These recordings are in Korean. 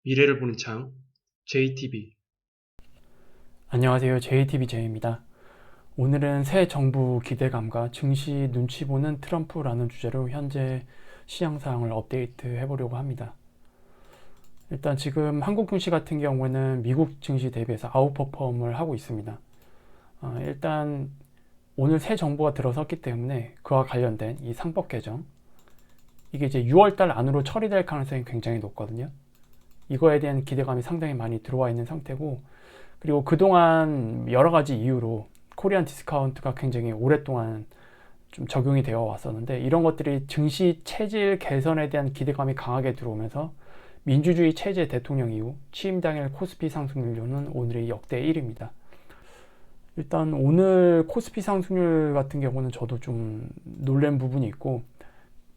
미래를 보는 창, JTB. 안녕하세요. JTBJ입니다. 오늘은 새 정부 기대감과 증시 눈치 보는 트럼프라는 주제로 현재 시장 상황을 업데이트 해보려고 합니다. 일단 지금 한국 증시 같은 경우에는 미국 증시 대비해서 아웃퍼폼을 하고 있습니다. 일단 오늘 새 정부가 들어섰기 때문에 그와 관련된 이 상법 개정, 이게 이제 6월달 안으로 처리될 가능성이 굉장히 높거든요. 이거에 대한 기대감이 상당히 많이 들어와 있는 상태고, 그리고 그동안 여러 가지 이유로 코리안 디스카운트가 굉장히 오랫동안 좀 적용이 되어 왔었는데, 이런 것들이 증시 체질 개선에 대한 기대감이 강하게 들어오면서 민주주의 체제 대통령 이후 취임 당일 코스피 상승률로는 오늘의 역대 1위입니다. 일단 오늘 코스피 상승률 같은 경우는 저도 좀 놀란 부분이 있고,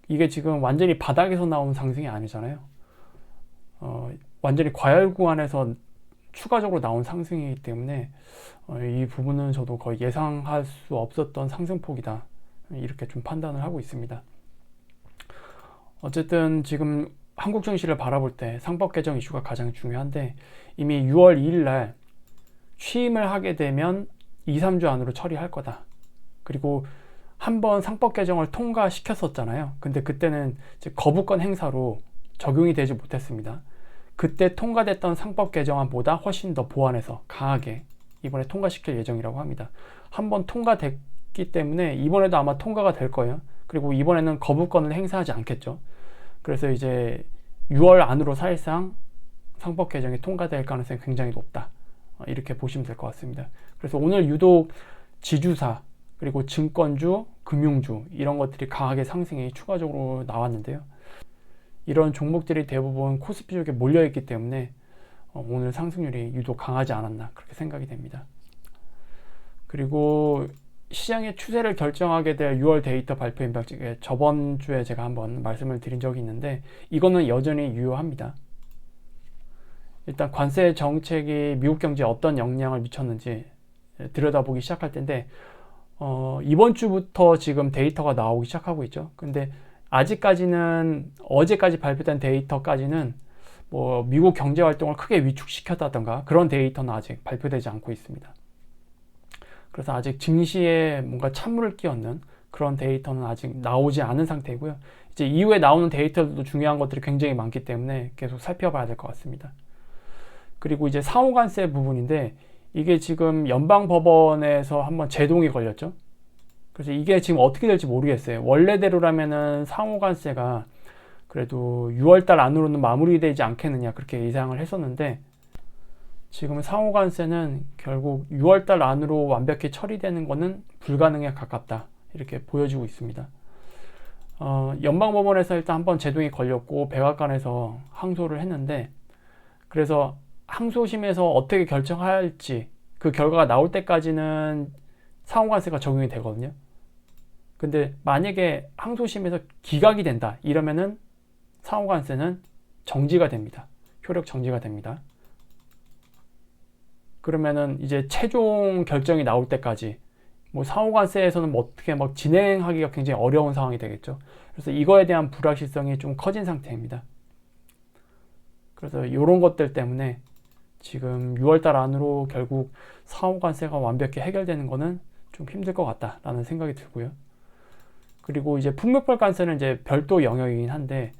이게 지금 완전히 바닥에서 나온 상승이 아니잖아요. 완전히 과열 구간에서 추가적으로 나온 상승이기 때문에 이 부분은 저도 거의 예상할 수 없었던 상승폭이다, 이렇게 좀 판단을 하고 있습니다. 어쨌든 지금 한국 증시를 바라볼 때 상법 개정 이슈가 가장 중요한데, 이미 6월 2일 날 취임을 하게 되면 2, 3주 안으로 처리할 거다. 그리고 한번 상법 개정을 통과시켰었잖아요. 근데 그때는 이제 거부권 행사로 적용이 되지 못했습니다. 그때 통과됐던 상법 개정안보다 훨씬 더 보완해서 강하게 이번에 통과시킬 예정이라고 합니다. 한번 통과됐기 때문에 이번에도 아마 통과가 될 거예요. 그리고 이번에는 거부권을 행사하지 않겠죠. 그래서 이제 6월 안으로 사실상 상법 개정이 통과될 가능성이 굉장히 높다, 이렇게 보시면 될 것 같습니다. 그래서 오늘 유독 지주사, 그리고 증권주, 금융주, 이런 것들이 강하게 상승이 추가적으로 나왔는데요. 이런 종목들이 대부분 코스피 쪽에 몰려있기 때문에 오늘 상승률이 유독 강하지 않았나, 그렇게 생각이 됩니다. 그리고 시장의 추세를 결정하게 될 6월 데이터 발표인 저번 주에 제가 한번 말씀을 드린 적이 있는데, 이거는 여전히 유효합니다. 일단 관세 정책이 미국 경제에 어떤 영향을 미쳤는지 들여다보기 시작할 텐데, 이번 주부터 지금 데이터가 나오기 시작하고 있죠. 근데 아직까지는, 어제까지 발표된 데이터까지는 뭐 미국 경제 활동을 크게 위축시켰다던가 그런 데이터는 아직 발표되지 않고 있습니다. 그래서 아직 증시에 뭔가 찬물을 끼얹는 그런 데이터는 아직 나오지 않은 상태이고요. 이제 이후에 나오는 데이터들도 중요한 것들이 굉장히 많기 때문에 계속 살펴봐야 될 것 같습니다. 그리고 이제 상호관세 부분인데, 이게 지금 연방법원에서 한번 제동이 걸렸죠. 그래서 이게 지금 어떻게 될지 모르겠어요. 원래대로라면은 상호관세가 그래도 6월달 안으로는 마무리되지 않겠느냐, 그렇게 예상을 했었는데, 지금 상호관세는 결국 6월달 안으로 완벽히 처리되는 것은 불가능에 가깝다, 이렇게 보여지고 있습니다. 연방법원에서 일단 한번 제동이 걸렸고 백악관에서 항소를 했는데, 그래서 항소심에서 어떻게 결정할지 그 결과가 나올 때까지는 상호관세가 적용이 되거든요. 근데 만약에 항소심에서 기각이 된다 이러면은 상호관세는 정지가 됩니다. 효력 정지가 됩니다. 그러면은 이제 최종 결정이 나올 때까지 뭐 상호관세에서는 뭐 어떻게 막 진행하기가 굉장히 어려운 상황이 되겠죠. 그래서 이거에 대한 불확실성이 좀 커진 상태입니다. 그래서 이런 것들 때문에 지금 6월달 안으로 결국 상호관세가 완벽히 해결되는 거는 좀 힘들 것 같다라는 생각이 들고요. 그리고 이제 풍력별 관세는 이제 별도 영역이긴 한데,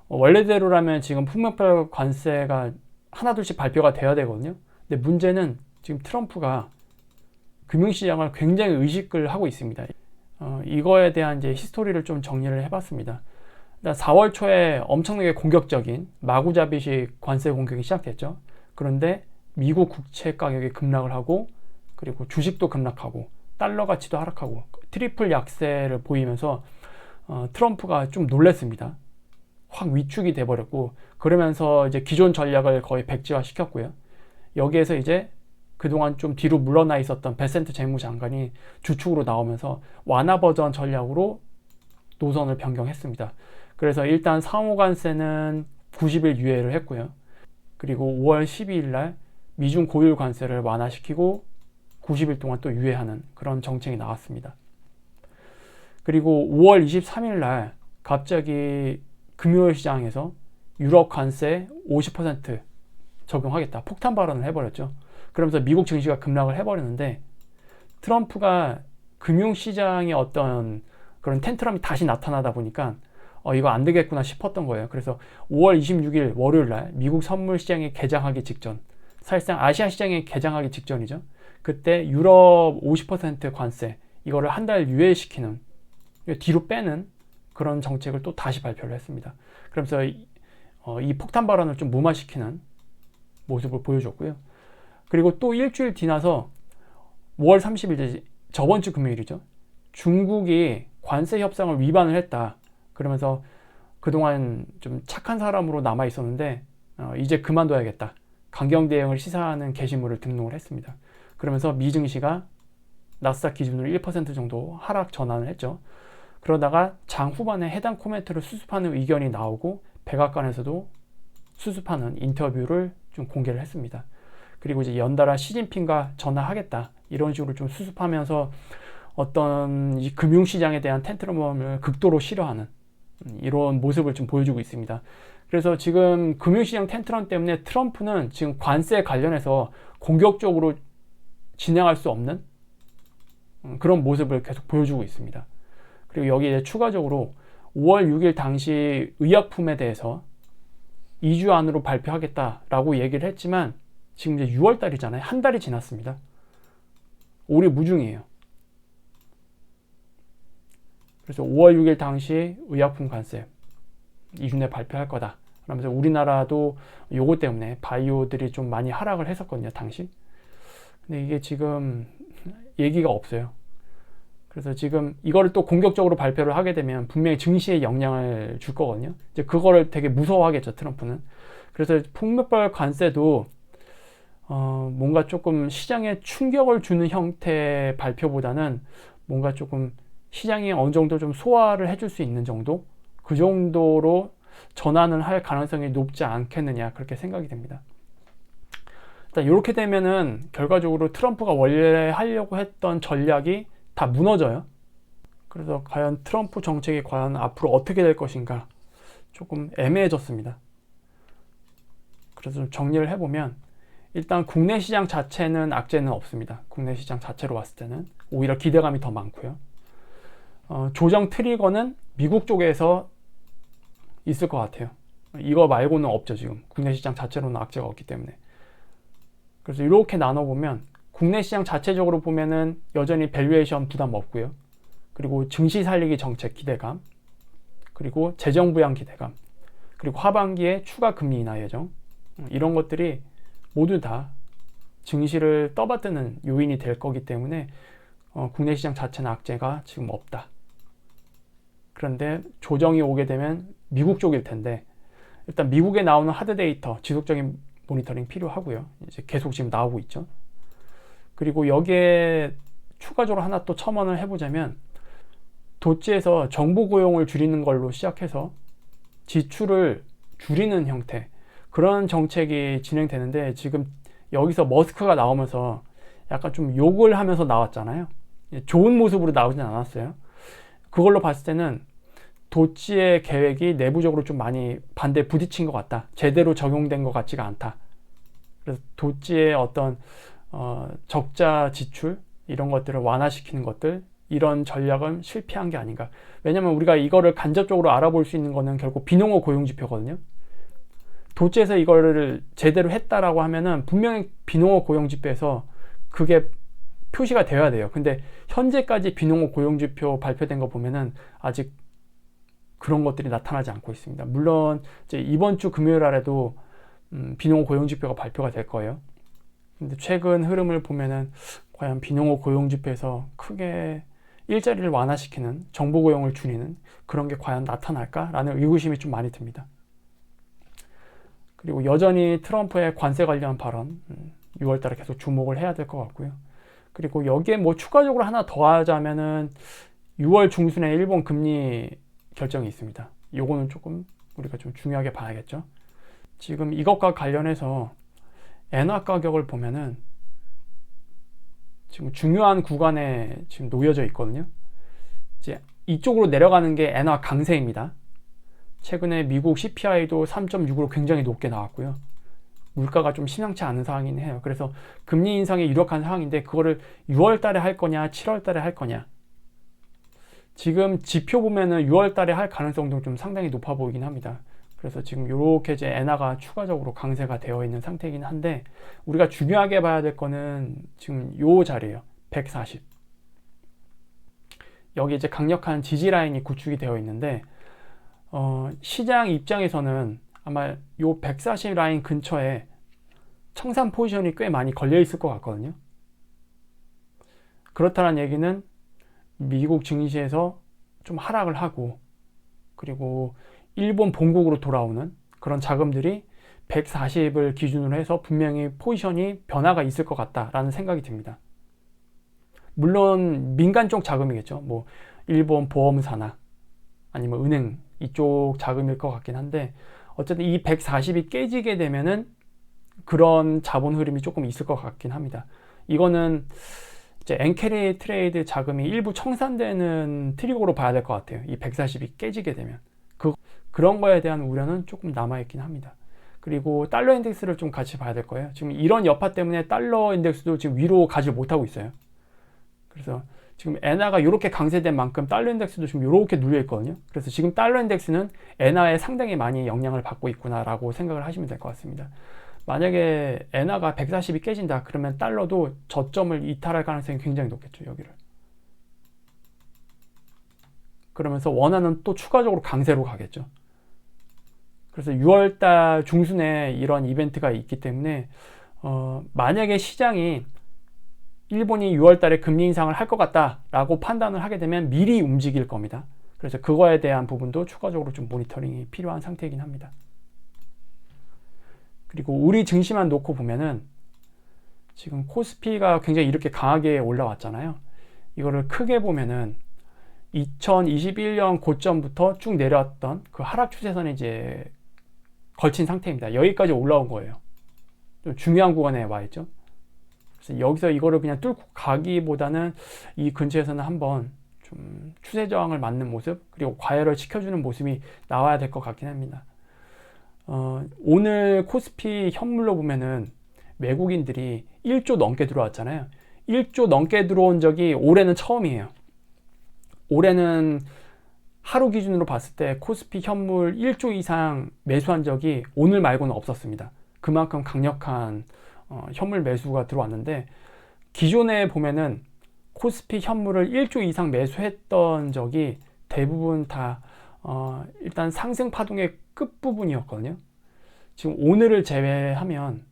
원래대로라면 지금 풍력별 관세가 하나둘씩 발표가 돼야 되거든요. 근데 문제는 지금 트럼프가 금융시장을 굉장히 의식을 하고 있습니다. 이거에 대한 이제 히스토리를 좀 정리를 해봤습니다. 4월 초에 엄청나게 공격적인 마구잡이식 관세 공격이 시작됐죠. 그런데 미국 국채 가격이 급락을 하고, 그리고 주식도 급락하고, 달러 가치도 하락하고, 트리플 약세를 보이면서 트럼프가 좀 놀랐습니다. 확 위축이 돼버렸고, 그러면서 이제 기존 전략을 거의 백지화 시켰고요. 여기에서 이제 그동안 좀 뒤로 물러나 있었던 베센트 재무장관이 주축으로 나오면서 완화 버전 전략으로 노선을 변경했습니다. 그래서 일단 상호관세는 90일 유예를 했고요. 그리고 5월 12일 날 미중 고율 관세를 완화시키고 90일 동안 또 유예하는 그런 정책이 나왔습니다. 그리고 5월 23일 날 갑자기 금요일 시장에서 유럽 관세 50% 적용하겠다. 폭탄 발언을 해버렸죠. 그러면서 미국 증시가 급락을 해버렸는데 트럼프가 금융시장에 어떤 그런 텐트럼이 다시 나타나다 보니까 이거 안 되겠구나 싶었던 거예요. 그래서 5월 26일 월요일 날 미국 선물 시장이 개장하기 직전, 사실상 아시아 시장이 개장하기 직전이죠. 그때 유럽 50% 관세 이거를 한 달 유예시키는, 뒤로 빼는 그런 정책을 또 다시 발표를 했습니다. 그러면서 이 폭탄 발언을 좀 무마시키는 모습을 보여줬고요. 그리고 또 일주일 지나서 5월 30일, 저번 주 금요일이죠. 중국이 관세 협상을 위반을 했다. 그러면서 그동안 좀 착한 사람으로 남아 있었는데 이제 그만둬야겠다. 강경 대응을 시사하는 게시물을 등록을 했습니다. 그러면서 미 증시가 나스닥 기준으로 1% 정도 하락 전환을 했죠. 그러다가 장 후반에 해당 코멘트를 수습하는 의견이 나오고 백악관에서도 수습하는 인터뷰를 좀 공개를 했습니다. 그리고 이제 연달아 시진핑과 전화하겠다 이런 식으로 좀 수습하면서 어떤 이 금융시장에 대한 텐트럼을 극도로 싫어하는 이런 모습을 좀 보여주고 있습니다. 그래서 지금 금융시장 텐트럼 때문에 트럼프는 지금 관세 관련해서 공격적으로 진행할 수 없는 그런 모습을 계속 보여주고 있습니다. 그리고 여기에 추가적으로 5월 6일 당시 의약품에 대해서 2주 안으로 발표하겠다라고 얘기를 했지만 지금 이제 6월 달이잖아요. 한 달이 지났습니다. 오리무중이에요. 그래서 5월 6일 당시 의약품 관세 2주 내에 발표할 거다. 그러면서 우리나라도 요거 때문에 바이오들이 좀 많이 하락을 했었거든요, 당시. 근데 이게 지금 얘기가 없어요. 그래서 지금 이거를 또 공격적으로 발표를 하게 되면 분명히 증시에 영향을 줄 거거든요. 이제 그거를 되게 무서워하겠죠, 트럼프는. 그래서 폭력별 관세도 뭔가 조금 시장에 충격을 주는 형태의 발표보다는 뭔가 조금 시장이 어느 정도 좀 소화를 해줄 수 있는 정도? 그 정도로 전환을 할 가능성이 높지 않겠느냐, 그렇게 생각이 됩니다. 일단 이렇게 되면은 결과적으로 트럼프가 원래 하려고 했던 전략이 다 무너져요. 그래서 과연 트럼프 정책이 과연 앞으로 어떻게 될 것인가 조금 애매해졌습니다. 그래서 좀 정리를 해보면 일단 국내 시장 자체는 악재는 없습니다. 국내 시장 자체로 봤을 때는 오히려 기대감이 더 많고요. 조정 트리거는 미국 쪽에서 있을 것 같아요. 이거 말고는 없죠. 지금 국내 시장 자체로는 악재가 없기 때문에. 그래서 이렇게 나눠보면 국내 시장 자체적으로 보면은 여전히 밸류에이션 부담 없고요. 그리고 증시 살리기 정책 기대감, 그리고 재정 부양 기대감, 그리고 하반기에 추가 금리 인하 예정, 이런 것들이 모두 다 증시를 떠받드는 요인이 될 거기 때문에 국내 시장 자체는 악재가 지금 없다. 그런데 조정이 오게 되면 미국 쪽일 텐데 일단 미국에 나오는 하드 데이터 지속적인 모니터링 필요하고요. 이제 계속 지금 나오고 있죠. 그리고 여기에 추가적으로 하나 또 첨언을 해보자면 도지에서 정부 고용을 줄이는 걸로 시작해서 지출을 줄이는 형태, 그런 정책이 진행되는데 지금 여기서 머스크가 나오면서 약간 좀 욕을 하면서 나왔잖아요. 좋은 모습으로 나오진 않았어요. 그걸로 봤을 때는 도지의 계획이 내부적으로 좀 많이 반대에 부딪힌 것 같다. 제대로 적용된 것 같지가 않다. 그래서 도지의 어떤 적자 지출 이런 것들을 완화시키는 것들, 이런 전략은 실패한 게 아닌가. 왜냐면 우리가 이거를 간접적으로 알아볼 수 있는 거는 결국 비농업 고용지표거든요. 도지에서 이거를 제대로 했다라고 하면은 분명히 비농업 고용지표에서 그게 표시가 되어야 돼요. 근데 현재까지 비농업 고용지표 발표된 거 보면은 아직 그런 것들이 나타나지 않고 있습니다. 물론 이제 이번 주 금요일 아래도 비농업 고용지표가 발표가 될 거예요. 근데 최근 흐름을 보면은 과연 비농업 고용지표에서 크게 일자리를 완화시키는, 정보 고용을 줄이는 그런 게 과연 나타날까라는 의구심이 좀 많이 듭니다. 그리고 여전히 트럼프의 관세 관련 발언 6월 달에 계속 주목을 해야 될 것 같고요. 그리고 여기에 뭐 추가적으로 하나 더 하자면은 6월 중순에 일본 금리 결정이 있습니다. 요거는 조금 우리가 좀 중요하게 봐야겠죠. 지금 이것과 관련해서 엔화 가격을 보면은 지금 중요한 구간에 지금 놓여져 있거든요. 이제 이쪽으로 내려가는 게 엔화 강세입니다. 최근에 미국 CPI도 3.6으로 굉장히 높게 나왔고요. 물가가 좀 심상치 않은 상황이긴 해요. 그래서 금리 인상이 유력한 상황인데 그거를 6월 달에 할 거냐 7월 달에 할 거냐, 지금 지표 보면은 6월 달에 할 가능성도 좀 상당히 높아 보이긴 합니다. 그래서 지금 이렇게 이제 엔화가 추가적으로 강세가 되어 있는 상태이긴 한데, 우리가 중요하게 봐야 될 거는 지금 요 자리예요. 140. 여기 이제 강력한 지지 라인이 구축이 되어 있는데, 시장 입장에서는 아마 요 140 라인 근처에 청산 포지션이 꽤 많이 걸려 있을 것 같거든요. 그렇다는 얘기는 미국 증시에서 좀 하락을 하고, 그리고 일본 본국으로 돌아오는 그런 자금들이 140을 기준으로 해서 분명히 포지션이 변화가 있을 것 같다라는 생각이 듭니다. 물론 민간 쪽 자금이겠죠. 뭐 일본 보험사나 아니면 은행 이쪽 자금일 것 같긴 한데, 어쨌든 이 140이 깨지게 되면은 그런 자본 흐름이 조금 있을 것 같긴 합니다. 이거는 이제 엔캐리 트레이드 자금이 일부 청산되는 트리거로 봐야 될 것 같아요. 이 140이 깨지게 되면 그런 거에 대한 우려는 조금 남아있긴 합니다. 그리고 달러 인덱스를 좀 같이 봐야 될 거예요. 지금 이런 여파 때문에 달러 인덱스도 지금 위로 가지 못하고 있어요. 그래서 지금 엔화가 이렇게 강세된 만큼 달러 인덱스도 지금 이렇게 눌려 있거든요. 그래서 지금 달러 인덱스는 엔화에 상당히 많이 영향을 받고 있구나라고 생각을 하시면 될 것 같습니다. 만약에 엔화가 140이 깨진다 그러면 달러도 저점을 이탈할 가능성이 굉장히 높겠죠. 여기를. 그러면서 원화는 또 추가적으로 강세로 가겠죠. 그래서 6월달 중순에 이런 이벤트가 있기 때문에 만약에 시장이 일본이 6월달에 금리 인상을 할 것 같다라고 판단을 하게 되면 미리 움직일 겁니다. 그래서 그거에 대한 부분도 추가적으로 좀 모니터링이 필요한 상태이긴 합니다. 그리고 우리 증시만 놓고 보면은 지금 코스피가 굉장히 이렇게 강하게 올라왔잖아요. 이거를 크게 보면은 2021년 고점부터 쭉 내려왔던 그 하락 추세선에 이제 걸친 상태입니다. 여기까지 올라온 거예요. 좀 중요한 구간에 와 있죠. 그래서 여기서 이거를 그냥 뚫고 가기보다는 이 근처에서는 한번 좀 추세 저항을 맞는 모습, 그리고 과열을 시켜주는 모습이 나와야 될 것 같긴 합니다. 오늘 코스피 현물로 보면은 외국인들이 1조 넘게 들어왔잖아요. 1조 넘게 들어온 적이 올해는 처음이에요. 올해는 하루 기준으로 봤을 때 코스피 현물 1조 이상 매수한 적이 오늘 말고는 없었습니다. 그만큼 강력한 현물 매수가 들어왔는데, 기존에 보면은 코스피 현물을 1조 이상 매수했던 적이 대부분 다 일단 상승 파동의 끝부분이었거든요. 지금 오늘을 제외하면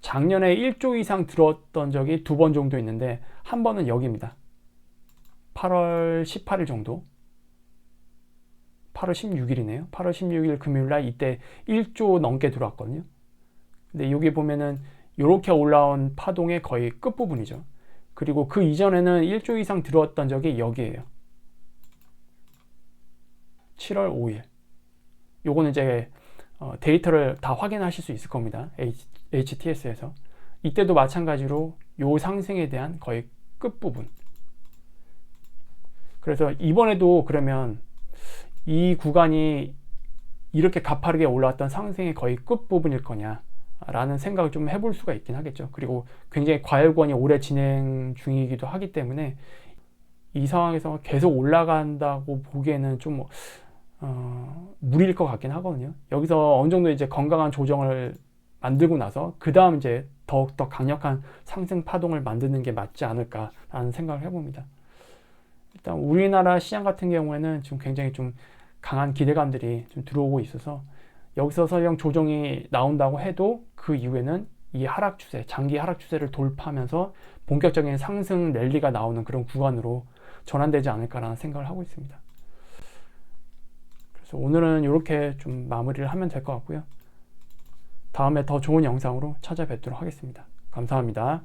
작년에 1조 이상 들어왔던 적이 2번 정도 있는데, 한 번은 여기입니다. 8월 18일 정도, 8월 16일이네요. 8월 16일 금요일날 이때 1조 넘게 들어왔거든요. 근데 여기 보면은 이렇게 올라온 파동의 거의 끝부분이죠. 그리고 그 이전에는 1조 이상 들어왔던 적이 여기에요. 7월 5일. 요거는 이제 데이터를 다 확인하실 수 있을 겁니다. HTS에서. 이때도 마찬가지로 요 상승에 대한 거의 끝부분. 그래서 이번에도 그러면 이 구간이 이렇게 가파르게 올라왔던 상승의 거의 끝부분일 거냐 라는 생각을 좀 해볼 수가 있긴 하겠죠. 그리고 굉장히 과열권이 오래 진행 중이기도 하기 때문에 이 상황에서 계속 올라간다고 보기에는 좀 무리일 것 같긴 하거든요. 여기서 어느 정도 이제 건강한 조정을 만들고 나서 그 다음 이제 더욱더 강력한 상승 파동을 만드는 게 맞지 않을까라는 생각을 해봅니다. 일단 우리나라 시장 같은 경우에는 지금 굉장히 좀 강한 기대감들이 좀 들어오고 있어서, 여기서 설령 조정이 나온다고 해도 그 이후에는 이 하락 추세, 장기 하락 추세를 돌파하면서 본격적인 상승 랠리가 나오는 그런 구간으로 전환되지 않을까라는 생각을 하고 있습니다. 그래서 오늘은 이렇게 좀 마무리를 하면 될 것 같고요. 다음에 더 좋은 영상으로 찾아뵙도록 하겠습니다. 감사합니다.